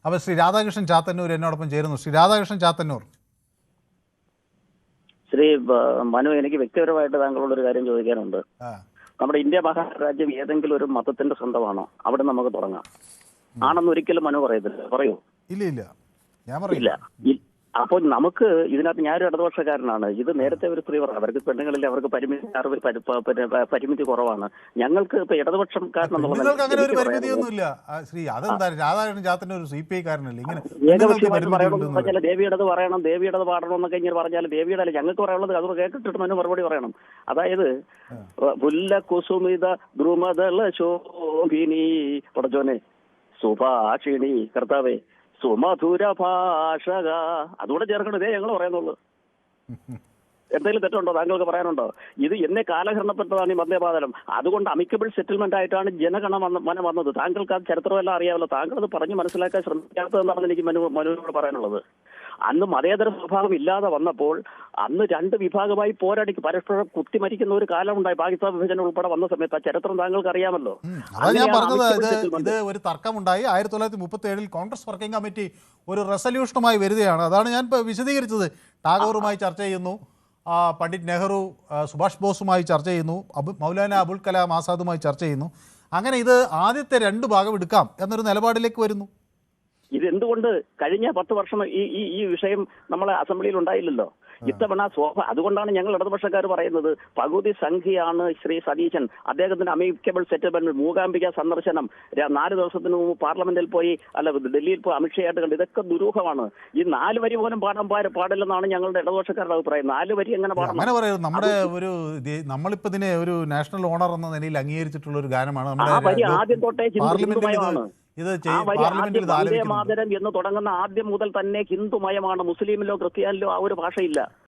അപ്പോൾ ശ്രീ രാധാകൃഷ്ണൻ ചാത്തന്നൂർ എന്നോടൊപ്പം ചേരുന്നു. ശ്രീ രാധാകൃഷ്ണൻ ചാത്തന്നൂർ. ശ്രീ മനു, എനിക്ക് വ്യക്തിപരമായിട്ട് താങ്കളോട് ഒരു കാര്യം ചോദിക്കാനുണ്ട്. നമ്മുടെ ഇന്ത്യ മഹാരാജ്യം ഏതെങ്കിലും ഒരു മതത്തിന്റെ സ്വന്തമാണോ? അവിടെ നമുക്ക് തുടങ്ങാം. ആണെന്ന് ഒരിക്കലും മനു പറയത്തില്ല. പറയൂ? ഇല്ല, ഞാൻ പറയില്ല. അപ്പോൾ നമുക്ക് ഇതിനകത്ത് ഞാനൊരു ഇടതുപക്ഷക്കാരനാണ്. ഇത് നേരത്തെ ഒരു സ്ത്രീ പറഞ്ഞു, അവർക്ക് പെണ്ണുങ്ങളിൽ അവർക്ക് പരിമിതി കുറവാണ്. ഞങ്ങൾക്ക് ഇപ്പൊ ഇടതുപക്ഷക്കാരൻ ദേവിയുടേത് പറയണം, ദേവിയുടേത് പാടണം എന്നൊക്കെ ഇങ്ങനെ പറഞ്ഞാൽ ദേവിയുടെ ഞങ്ങൾക്ക് പറയാനുള്ളത് അത് കേട്ടിട്ട് മനു മറുപടി പറയണം. അതായത് പുല്ല കുസുമിത ദ്രുമദള ശോഭിനി പടച്ചോനെ സുഭാഷിണി കർത്താവേ സുമധുര ഭാഷക, അതുകൂടെ ചേർക്കണം. ഇതേ ഞങ്ങൾ പറയുന്നുള്ളൂ. എന്തെങ്കിലും തെറ്റുണ്ടോ? താങ്കൾക്ക് പറയാനുണ്ടോ? ഇത് എന്നെ കാലഹരണപ്പെട്ടതാണ് ഈ വന്ദേമാതരം. അതുകൊണ്ട് അമിക്കബിൾ സെറ്റിൽമെന്റ് ആയിട്ടാണ് ജനഗണമന വന്നത്. താങ്കൾക്ക് ആ ചരിത്രമെല്ലാം അറിയാമല്ലോ. താങ്കൾ അത് പറഞ്ഞ് മനസ്സിലാക്കാൻ ശ്രമിക്കാത്തതെന്നാണ് എനിക്ക് മനുവിനോട് പറയാനുള്ളത്. അന്ന് മതേതര സ്വഭാവം ഇല്ലാതെ വന്നപ്പോൾ അന്ന് രണ്ട് വിഭാഗമായി പോരാടിക്ക് പരസ്പരം കുത്തിമരിക്കുന്ന ഒരു കാലമുണ്ടായി. പാകിസ്ഥാൻ വിഭജനം ഉൾപ്പെടെ വന്ന സമയത്ത് ആ ചരിത്രം താങ്കൾക്ക് അറിയാമല്ലോ. ഞാൻ പറഞ്ഞത് ഇത് ഒരു തർക്കമുണ്ടായി. 1937 കോൺഗ്രസ് വർക്കിംഗ് കമ്മിറ്റി ഒരു റെസൊല്യൂഷനുമായി വരികയാണ്. അതാണ് ഞാൻ വിശദീകരിച്ചത്. ടാഗോറുമായി ചർച്ച ചെയ്യുന്നു, പണ്ഡിറ്റ് നെഹ്റു സുഭാഷ് ബോസുമായി ചർച്ച ചെയ്യുന്നു, മൗലാന അബുൽ കലാം ആസാദുമായി ചർച്ച ചെയ്യുന്നു. അങ്ങനെ ഇത് ആദ്യത്തെ 2 ഭാഗം എടുക്കാം എന്നൊരു നിലപാടിലേക്ക് വരുന്നു. ഇതെന്തുകൊണ്ട് കഴിഞ്ഞ 10 വർഷം ഈ വിഷയം നമ്മളെ അസംബ്ലിയിൽ ഉണ്ടായില്ലല്ലോ? ഇത്തവണ അതുകൊണ്ടാണ് ഞങ്ങൾ ഇടതുപക്ഷക്കാർ പറയുന്നത് പകുതി സംഖ്യയാണ് ശ്രീ സതീശൻ. അദ്ദേഹത്തിന് അമിക്കബിൾ സെറ്റിൽമെന്റ്, മൂകാംബിക സന്ദർശനം, 4 ദിവസത്തിന് മുമ്പ് പാർലമെന്റിൽ പോയി ഡൽഹിയിൽ പോയി അമിത്ഷയായിട്ട് കണ്ട്, ഇതൊക്കെ ദുരൂഹമാണ്. ഈ 4 വരി പോലും പാടില്ലെന്നാണ് ഞങ്ങളുടെ ഇടതുപക്ഷക്കാരുടെ അഭിപ്രായം. 4 വരി എങ്ങനെ പാടണം? അങ്ങനെ പറയുന്നത് നമ്മുടെ നമ്മളിപ്പോ ഇതിനെ ഒരു നാഷണൽ ഓണർ എന്ന നിലയിൽ അംഗീകരിച്ചിട്ടുള്ള ഒരു ഗാനമാണ്. ആ വരി ആദ്യം തൊട്ടേ ഹിന്ദുമയമാണ്. വന്ദേ മാതരം എന്ന് തുടങ്ങുന്ന ആദ്യം മുതൽ തന്നെ ഹിന്ദുമയമാണ്. മുസ്ലിമിലോ ക്രിസ്ത്യാനിലോ ആ ഒരു ഭാഷയില്ല.